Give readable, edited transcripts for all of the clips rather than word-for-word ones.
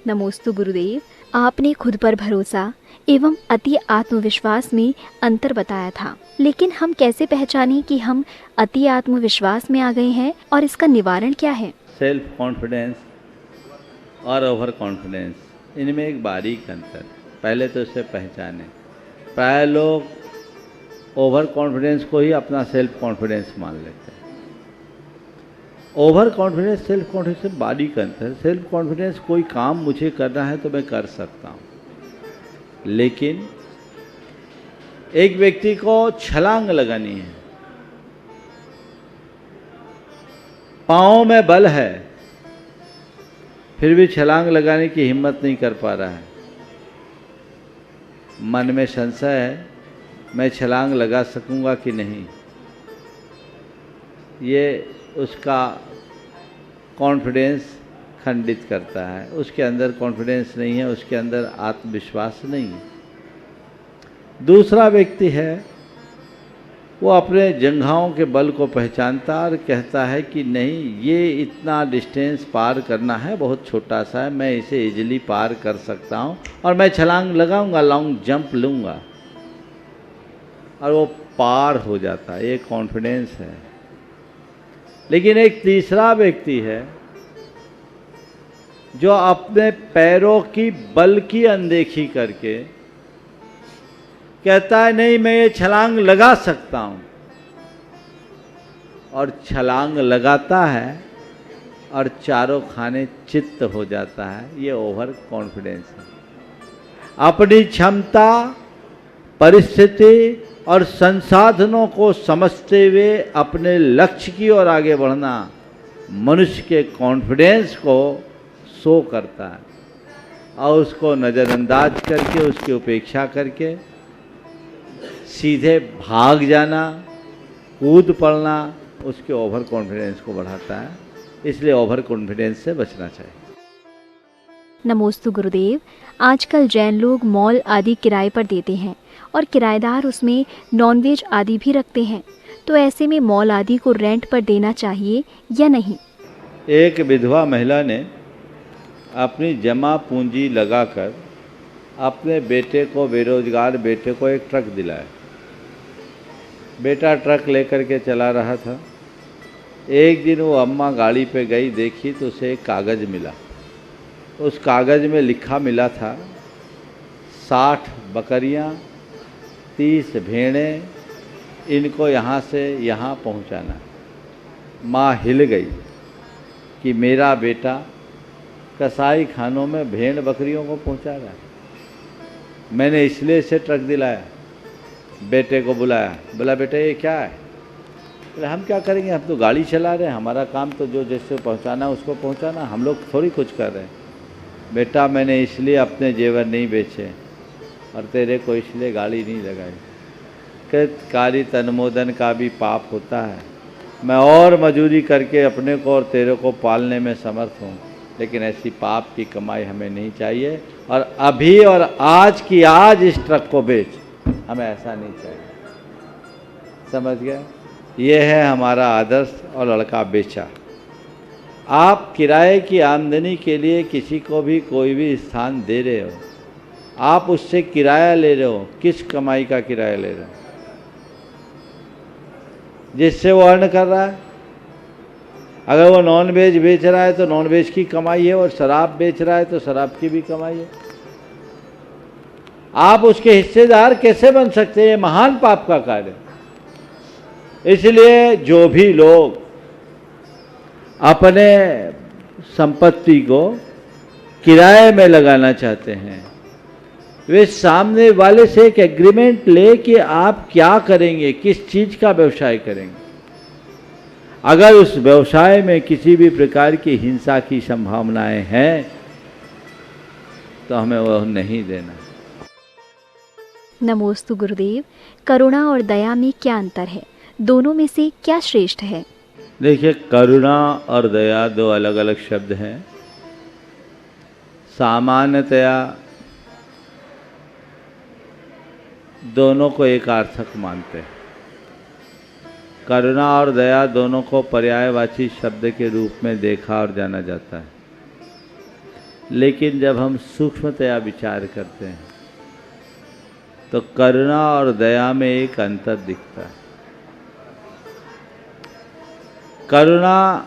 नमोस्तु गुरुदेव। आपने खुद पर भरोसा एवं अति आत्मविश्वास में अंतर बताया था, लेकिन हम कैसे पहचानें कि हम अति आत्मविश्वास में आ गए हैं और इसका निवारण क्या है? सेल्फ कॉन्फिडेंस और ओवर कॉन्फिडेंस, इनमें एक बारीक अंतर है। पहले तो इसे पहचानें। प्राय लोग ओवर कॉन्फिडेंस को ही अपना सेल्फ कॉन्फिडेंस मान लेते हैं। ओवर कॉन्फिडेंस सेल्फ कॉन्फिडेंस से बारीक अंतर है। सेल्फ कॉन्फिडेंस, कोई काम मुझे करना है तो मैं कर सकता हूँ, लेकिन एक व्यक्ति को छलांग लगानी है, पाँव में बल है, फिर भी छलांग लगाने की हिम्मत नहीं कर पा रहा है। मन में संशय है, मैं छलांग लगा सकूंगा कि नहीं। ये उसका कॉन्फिडेंस खंडित करता है। उसके अंदर कॉन्फिडेंस नहीं है, उसके अंदर आत्मविश्वास नहीं है। दूसरा व्यक्ति है, वो अपने जंघाओं के बल को पहचानता और कहता है कि नहीं, ये इतना डिस्टेंस पार करना है, बहुत छोटा सा है, मैं इसे इजीली पार कर सकता हूँ और मैं छलांग लगाऊंगा, लॉन्ग जंप लूँगा, और वो पार हो जाता है। ये कॉन्फिडेंस है। लेकिन एक तीसरा व्यक्ति है जो अपने पैरों की बल की अनदेखी करके कहता है नहीं, मैं ये छलांग लगा सकता हूं, और छलांग लगाता है और चारों खाने चित्त हो जाता है। ये ओवर कॉन्फिडेंस है। अपनी क्षमता, परिस्थिति और संसाधनों को समझते हुए अपने लक्ष्य की ओर आगे बढ़ना मनुष्य के कॉन्फिडेंस को शो करता है, और उसको नज़रअंदाज करके, उसकी उपेक्षा करके सीधे भाग जाना, कूद पड़ना उसके ओवर कॉन्फिडेंस को बढ़ाता है। इसलिए ओवर कॉन्फिडेंस से बचना चाहिए। नमोस्तु गुरुदेव। आजकल जैन लोग मॉल आदि किराए पर देते हैं और किराएदार उसमें नॉनवेज आदि भी रखते हैं, तो ऐसे में मॉल आदि को रेंट पर देना चाहिए या नहीं? एक विधवा महिला ने अपनी जमा पूंजी लगाकर अपने बेटे को, बेरोजगार बेटे को, एक ट्रक दिलाया। बेटा ट्रक लेकर के चला रहा था। एक दिन वो अम्मा गाड़ी पे गई, देखी तो उसे एक कागज़ मिला। उस कागज़ में लिखा मिला था 60 बकरियां, 30 भेड़ें, इनको यहाँ से यहाँ पहुँचाना। माँ हिल गई कि मेरा बेटा कसाई खानों में भेड़ बकरियों को पहुँचा रहा है। मैंने इसलिए इसे ट्रक दिलाया। बेटे को बुलाया, बोला बेटा ये क्या है? बोले हम क्या करेंगे, हम तो गाड़ी चला रहे हैं, हमारा काम तो जो जैसे पहुंचाना है उसको पहुंचाना, हम लोग थोड़ी कुछ कर रहे हैं। बेटा मैंने इसलिए अपने जेवर नहीं बेचे और तेरे को इसलिए गाड़ी नहीं लगाई। कृतकारी तनमोदन का भी पाप होता है। मैं और मजूरी करके अपने को और तेरे को पालने में समर्थ हूँ, लेकिन ऐसी पाप की कमाई हमें नहीं चाहिए, और अभी और आज की आज इस ट्रक को बेच, हमें ऐसा नहीं चाहिए। समझ गए? ये है हमारा आदर्श। और लड़का बेचा। आप किराए की आमदनी के लिए किसी को भी कोई भी स्थान दे रहे हो, आप उससे किराया ले रहे हो। किस कमाई का किराया ले रहे हो? जिससे वो अर्न कर रहा है। अगर वो नॉन वेज बेच रहा है तो नॉन वेज की कमाई है, और शराब बेच रहा है तो शराब की भी कमाई है। आप उसके हिस्सेदार कैसे बन सकते हैं? ये महान पाप का कार्य। इसलिए जो भी लोग अपने संपत्ति को किराए में लगाना चाहते हैं, वे सामने वाले से एक एग्रीमेंट ले कि आप क्या करेंगे, किस चीज का व्यवसाय करेंगे। अगर उस व्यवसाय में किसी भी प्रकार की हिंसा की संभावनाएं हैं तो हमें वह नहीं देना। नमोस्तु गुरुदेव। करुणा और दया में क्या अंतर है? दोनों में से क्या श्रेष्ठ है? देखिए, करुणा और दया दो अलग अलग शब्द हैं। सामान्यतया दोनों को एक अर्थक मानते हैं। करुणा और दया दोनों को पर्यायवाची शब्द के रूप में देखा और जाना जाता है। लेकिन जब हम सूक्ष्मतया विचार करते हैं तो करुणा और दया में एक अंतर दिखता है। करुणा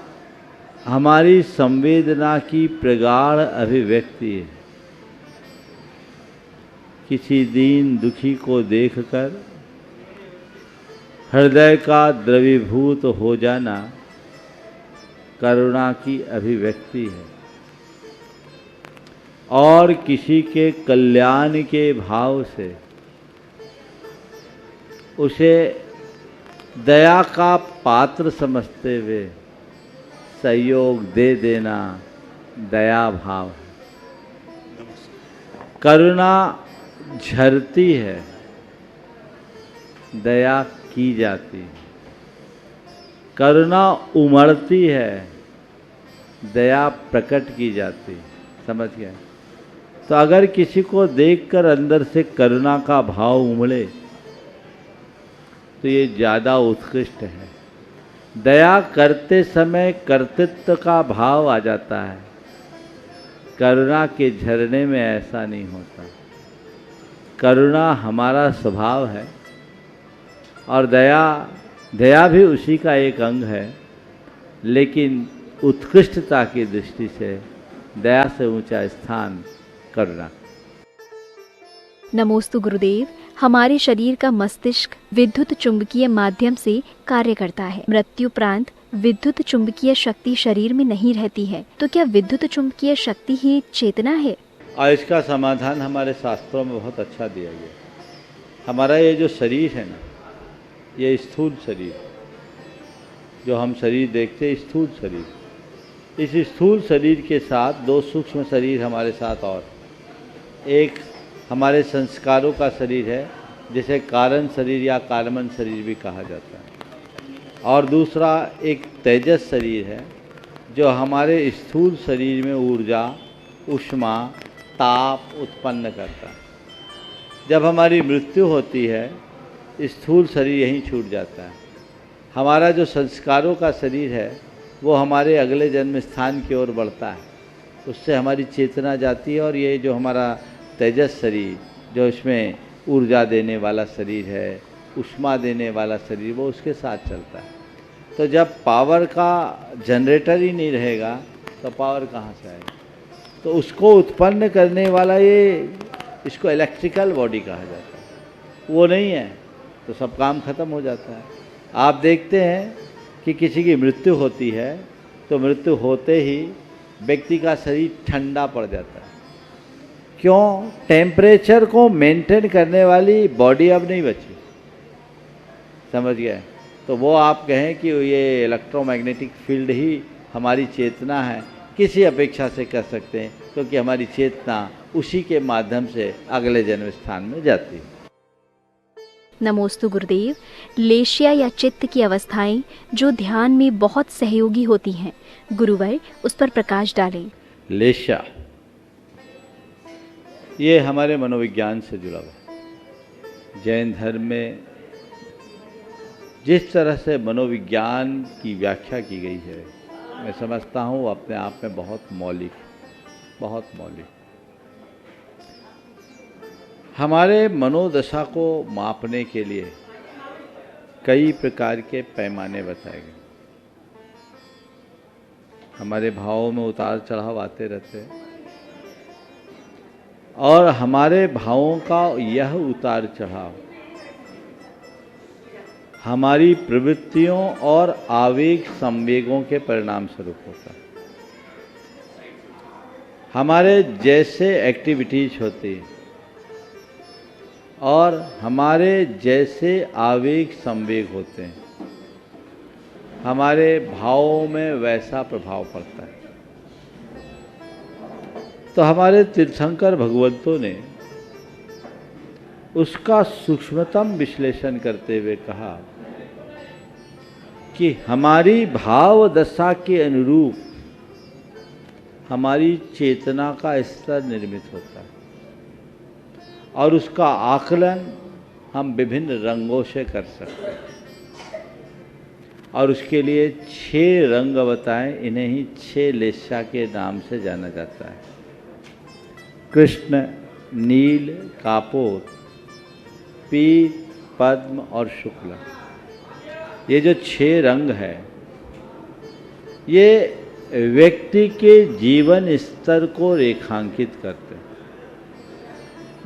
हमारी संवेदना की प्रगाढ़ अभिव्यक्ति है। किसी दीन दुखी को देखकर हृदय का द्रवीभूत हो जाना करुणा की अभिव्यक्ति है। और किसी के कल्याण के भाव से उसे दया का पात्र समझते हुए सहयोग दे देना दया भाव है। करुणा झरती है, दया की जाती है। करुणा उमड़ती है, दया प्रकट की जाती है। समझ गए? तो अगर किसी को देखकर अंदर से करुणा का भाव उमड़े तो ये ज़्यादा उत्कृष्ट है। दया करते समय कर्तृत्व का भाव आ जाता है। करुणा के झरने में ऐसा नहीं होता। करुणा हमारा स्वभाव है और दया भी उसी का एक अंग है, लेकिन उत्कृष्टता की दृष्टि से दया से ऊंचा स्थान करुणा। नमोस्तु गुरुदेव। हमारे शरीर का मस्तिष्क विद्युत चुंबकीय माध्यम से कार्य करता है। मृत्युपरांत विद्युत चुंबकीय शक्ति शरीर में नहीं रहती है, तो क्या विद्युत चुंबकीय शक्ति ही चेतना है? और इसका समाधान हमारे शास्त्रों में बहुत अच्छा दिया गया। हमारा ये जो शरीर है ना, ये स्थूल शरीर जो हम शरीर देखते हैं, स्थूल शरीर, इस स्थूल शरीर के साथ दो सूक्ष्म शरीर हमारे साथ और एक हमारे संस्कारों का शरीर है, जिसे कारण शरीर या कारमन शरीर भी कहा जाता है, और दूसरा एक तेजस शरीर है जो हमारे स्थूल शरीर में ऊर्जा, ऊष्मा, ताप उत्पन्न करता है। जब हमारी मृत्यु होती है, स्थूल शरीर यहीं छूट जाता है। हमारा जो संस्कारों का शरीर है वो हमारे अगले जन्म स्थान की ओर बढ़ता है, उससे हमारी चेतना जाती है, और ये जो हमारा तेजस शरीर, जो इसमें ऊर्जा देने वाला शरीर है, ऊष्मा देने वाला शरीर, वो उसके साथ चलता है। तो जब पावर का जनरेटर ही नहीं रहेगा तो पावर कहाँ से आएगा? तो उसको उत्पन्न करने वाला इसको इलेक्ट्रिकल बॉडी कहा जाता है, वो नहीं है तो सब काम खत्म हो जाता है। आप देखते हैं कि किसी की मृत्यु होती है तो मृत्यु होते ही व्यक्ति का शरीर ठंडा पड़ जाता है। क्यों? टेम्परेचर को मेंटेन करने वाली बॉडी अब नहीं बची। समझ गए? तो वो आप कहें कि ये इलेक्ट्रोमैग्नेटिक फील्ड ही हमारी चेतना है, किसी अपेक्षा से कह सकते हैं, क्योंकि हमारी चेतना उसी के माध्यम से अगले जन्म स्थान में जाती है। नमोस्तु गुरुदेव। लेशिया या चित्त की अवस्थाएं जो ध्यान में बहुत सहयोगी होती हैं, गुरुवर उस पर प्रकाश डालें। लेशिया ये हमारे मनोविज्ञान से जुड़ा हुआ है। जैन धर्म में जिस तरह से मनोविज्ञान की व्याख्या की गई है, मैं समझता हूँ अपने आप में बहुत मौलिक। हमारे मनोदशा को मापने के लिए कई प्रकार के पैमाने बताए गए। हमारे भावों में उतार चढ़ाव आते रहते हैं, और हमारे भावों का यह उतार चढ़ाव हमारी प्रवृत्तियों और आवेग संवेगों के परिणाम स्वरूप होता है। हमारे जैसे एक्टिविटीज होती हैं और हमारे जैसे आवेग संवेग होते हैं, हमारे भावों में वैसा प्रभाव पड़ता है। तो हमारे तीर्थंकर भगवंतों ने उसका सूक्ष्मतम विश्लेषण करते हुए कहा कि हमारी भाव दशा के अनुरूप हमारी चेतना का स्तर निर्मित होता है, और उसका आकलन हम विभिन्न रंगों से कर सकते हैं। और उसके लिए 6 रंग बताएं, इन्हें ही 6 लेशा के नाम से जाना जाता है। कृष्ण, नील, कापोत, पीत, पद्म और शुक्ल, ये जो 6 रंग है, ये व्यक्ति के जीवन स्तर को रेखांकित करते हैं।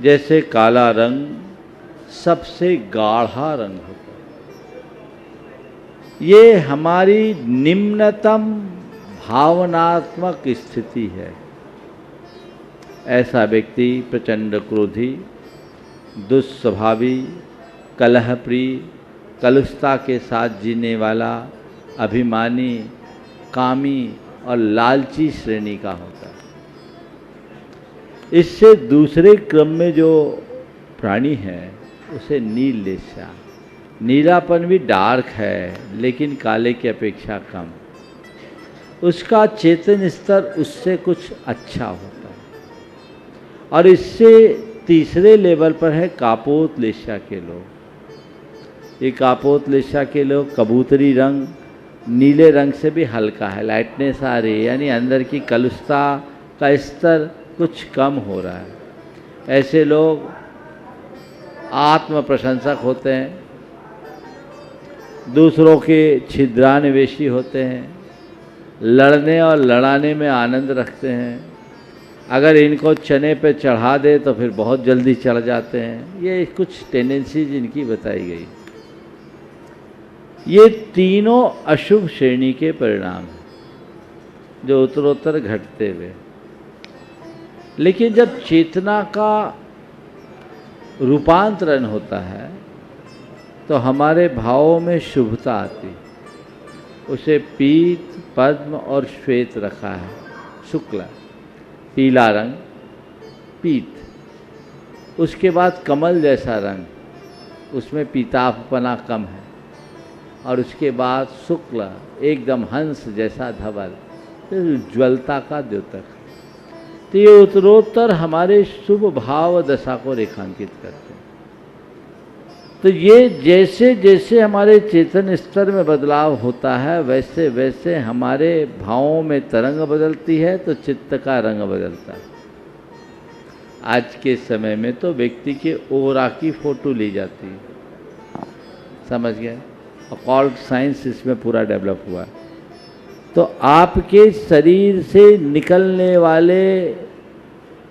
जैसे काला रंग सबसे गाढ़ा रंग होता है, ये हमारी निम्नतम भावनात्मक स्थिति है। ऐसा व्यक्ति प्रचंड क्रोधी, दुस्वभावी, कलहप्रिय, कलुषता के साथ जीने वाला, अभिमानी, कामी और लालची श्रेणी का होता है। इससे दूसरे क्रम में जो प्राणी है उसे नील लेस्या। नीलापन भी डार्क है लेकिन काले की अपेक्षा कम। उसका चेतन स्तर उससे कुछ अच्छा होता है। और इससे तीसरे लेवल पर है कापोत लेस्या के लोग। ये कापोत लेस्या के लोग कबूतरी रंग, नीले रंग से भी हल्का है, लाइटनेस आ रही है, यानी अंदर की कलुषता का स्तर कुछ कम हो रहा है। ऐसे लोग आत्म प्रशंसक होते हैं, दूसरों के छिद्रान्वेषी होते हैं, लड़ने और लड़ाने में आनंद रखते हैं। अगर इनको चने पे चढ़ा दे तो फिर बहुत जल्दी चढ़ जाते हैं। ये कुछ टेंडेंसीज इनकी बताई गई। ये तीनों अशुभ श्रेणी के परिणाम हैं जो उत्तरोत्तर घटते हुए। लेकिन जब चेतना का रूपांतरण होता है तो हमारे भावों में शुभता आती। उसे पीत, पद्म और श्वेत रखा है। शुक्ल, पीला रंग, पीत। उसके बाद कमल जैसा रंग, उसमें पीतापना कम है। और उसके बाद शुक्ल, एकदम हंस जैसा धवल, ज्वलता का द्योतक। तो ये उत्तरोत्तर हमारे शुभ भाव दशा को रेखांकित करते हैं। तो ये जैसे जैसे हमारे चेतन स्तर में बदलाव होता है वैसे वैसे हमारे भावों में तरंग बदलती है, तो चित्त का रंग बदलता है। आज के समय में तो व्यक्ति के ओरा की फोटो ली जाती है, समझ गए? ऑकल्ट साइंस इसमें पूरा डेवलप हुआ है। तो आपके शरीर से निकलने वाले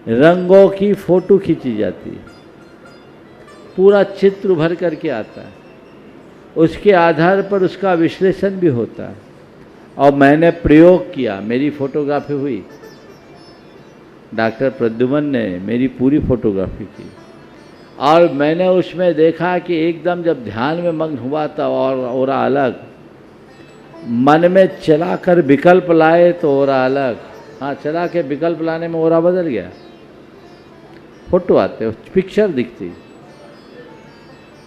रंगों की फोटो खींची जाती है, पूरा चित्र उभर करके आता है। उसके आधार पर उसका विश्लेषण भी होता है। और मैंने प्रयोग किया, मेरी फोटोग्राफी हुई, डॉक्टर प्रद्युमन ने मेरी पूरी फोटोग्राफी की। और मैंने उसमें देखा कि एकदम जब ध्यान में मग्न हुआ था और ओरा अलग, मन में चला कर विकल्प लाए तो ओरा अलग। हाँ, चला के विकल्प लाने में ओरा बदल गया, फोटो आते, पिक्चर दिखती।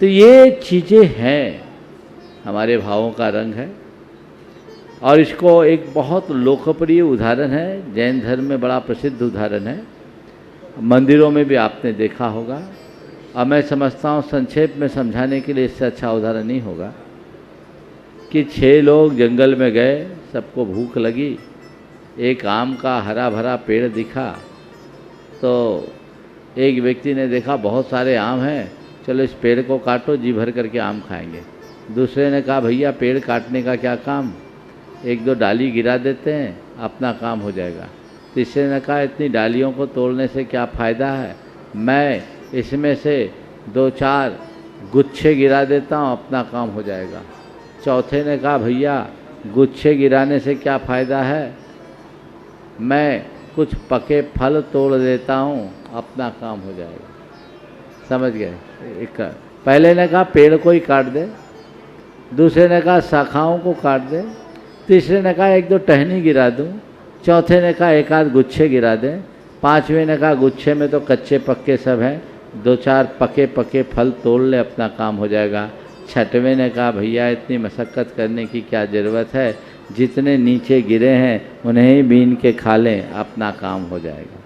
तो ये चीज़ें हैं, हमारे भावों का रंग है। और इसको एक बहुत लोकप्रिय उदाहरण है, जैन धर्म में बड़ा प्रसिद्ध उदाहरण है, मंदिरों में भी आपने देखा होगा। और मैं समझता हूँ संक्षेप में समझाने के लिए इससे अच्छा उदाहरण नहीं होगा कि 6 लोग जंगल में गए, सबको भूख लगी, एक आम का हरा भरा पेड़ दिखा। तो एक व्यक्ति ने देखा बहुत सारे आम हैं, चलो इस पेड़ को काटो, जी भर करके आम खाएंगे। दूसरे ने कहा भैया पेड़ काटने का क्या काम, 1-2 डाली गिरा देते हैं, अपना काम हो जाएगा। तीसरे ने कहा इतनी डालियों को तोड़ने से क्या फ़ायदा है, मैं इसमें से 2-4 गुच्छे गिरा देता हूँ, अपना काम हो जाएगा। चौथे ने कहा भैया गुच्छे गिराने से क्या फ़ायदा है, मैं कुछ पके फल तोड़ देता हूँ, अपना काम हो जाएगा। समझ गए? एक पहले ने कहा पेड़ को ही काट दे, दूसरे ने कहा शाखाओं को काट दे, तीसरे ने कहा 1-2 टहनी गिरा दूँ, चौथे ने कहा 1-8 गुच्छे गिरा दें, पाँचवें ने कहा गुच्छे में तो कच्चे पक्के सब हैं, 2-4 पके पके फल तोड़ ले, अपना काम हो जाएगा। छठवें ने कहा भैया इतनी मशक्क़त करने की क्या ज़रूरत है, जितने नीचे गिरे हैं उन्हें ही बीन के खा लें, अपना काम हो जाएगा।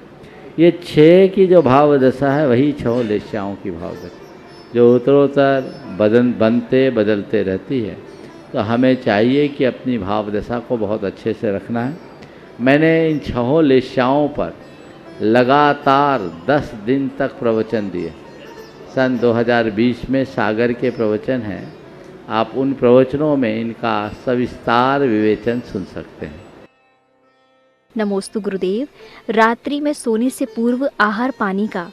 ये 6 की जो भाव दशा है वही 6 लेस्याओं की भाव दशा जो उत्तरोत्तर बनते बदलते रहती है। तो हमें चाहिए कि अपनी भाव दशा को बहुत अच्छे से रखना है। मैंने इन 6 लेस्याओं पर लगातार 10 दिन तक प्रवचन दिए। सन 2020 में सागर के प्रवचन हैं, आप उन प्रवचनों में इनका सविस्तार विवेचन सुन सकते हैं। नमोस्तु गुरुदेव। रात्रि में सोने से पूर्व आहार पानी का,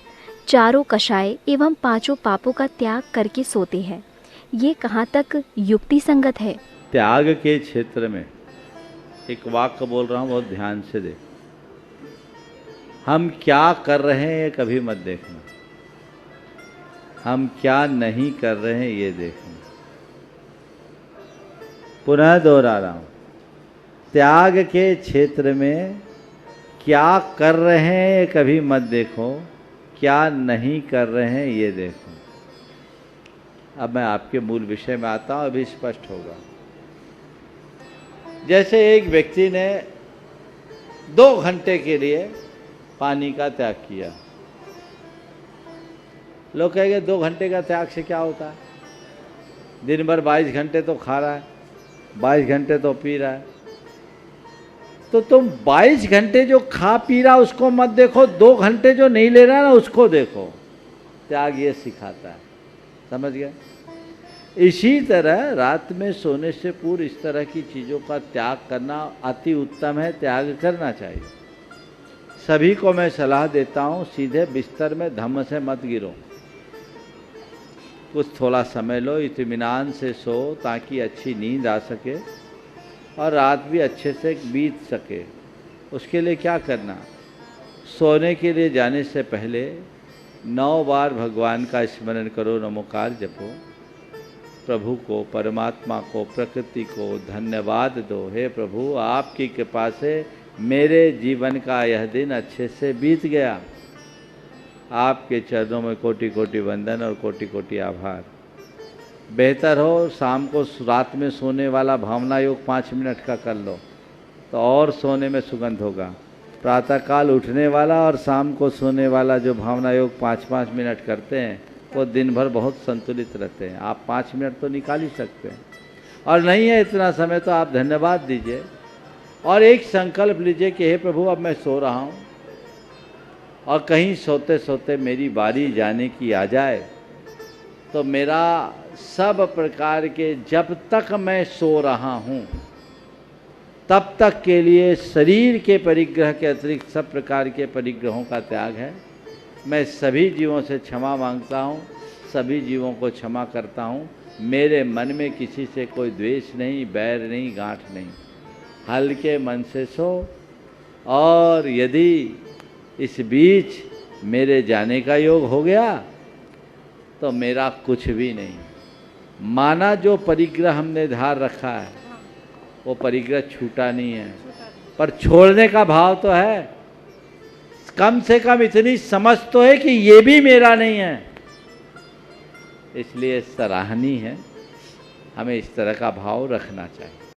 चारों कषाय एवं 5 पापों का त्याग करके सोते हैं, ये कहाँ तक युक्ति संगत है? त्याग के क्षेत्र में एक वाक्य बोल रहा हूँ, बहुत ध्यान से देख। हम क्या कर रहे हैं ये कभी मत देखना, हम क्या नहीं कर रहे हैं ये देखना। पुनः दोहरा रहा हूँ, त्याग के क्षेत्र में क्या कर रहे हैं ये कभी मत देखो, क्या नहीं कर रहे हैं ये देखो। अब मैं आपके मूल विषय में आता हूँ, अभी स्पष्ट होगा। जैसे एक व्यक्ति ने 2 घंटे के लिए पानी का त्याग किया। लोग कहेंगे 2 घंटे का त्याग से क्या होता है? दिन भर 22 घंटे तो खा रहा है, 22 घंटे तो पी रहा है। तो तुम 22 घंटे जो खा पी रहा उसको मत देखो, 2 घंटे जो नहीं ले रहा ना उसको देखो। त्याग ये सिखाता है, समझ गए? इसी तरह रात में सोने से पूर्व इस तरह की चीज़ों का त्याग करना अति उत्तम है, त्याग करना चाहिए। सभी को मैं सलाह देता हूँ, सीधे बिस्तर में धम्म से मत गिरो, कुछ थोड़ा समय लो, इत्मीनान से सो ताकि अच्छी नींद आ सके और रात भी अच्छे से बीत सके। उसके लिए क्या करना? सोने के लिए जाने से पहले 9 बार भगवान का स्मरण करो, नमोकार जपो, प्रभु को, परमात्मा को, प्रकृति को धन्यवाद दो। हे प्रभु, आपकी कृपा से मेरे जीवन का यह दिन अच्छे से बीत गया। आपके चरणों में कोटि कोटि वंदन और कोटि कोटि आभार। बेहतर हो शाम को रात में सोने वाला भावना योग 5 मिनट का कर लो तो और सोने में सुगंध होगा। प्रातःकाल उठने वाला और शाम को सोने वाला जो भावना योग 5-5 मिनट करते हैं वो दिन भर बहुत संतुलित रहते हैं। आप 5 मिनट तो निकाल ही सकते हैं, और नहीं है इतना समय तो आप धन्यवाद दीजिए और एक संकल्प लीजिए कि हे प्रभु, अब मैं सो रहा हूँ और कहीं सोते सोते मेरी बारी जाने की आ जाए तो मेरा सब प्रकार के, जब तक मैं सो रहा हूँ तब तक के लिए शरीर के परिग्रह के अतिरिक्त सब प्रकार के परिग्रहों का त्याग है। मैं सभी जीवों से क्षमा मांगता हूँ, सभी जीवों को क्षमा करता हूँ। मेरे मन में किसी से कोई द्वेष नहीं, बैर नहीं, गांठ नहीं। हल्के मन से सो, और यदि इस बीच मेरे जाने का योग हो गया तो मेरा कुछ भी नहीं। माना जो परिग्रह हमने धार रखा है वो परिग्रह छूटा नहीं है, पर छोड़ने का भाव तो है। कम से कम इतनी समझ तो है कि ये भी मेरा नहीं है, इसलिए सराहनीय है। हमें इस तरह का भाव रखना चाहिए।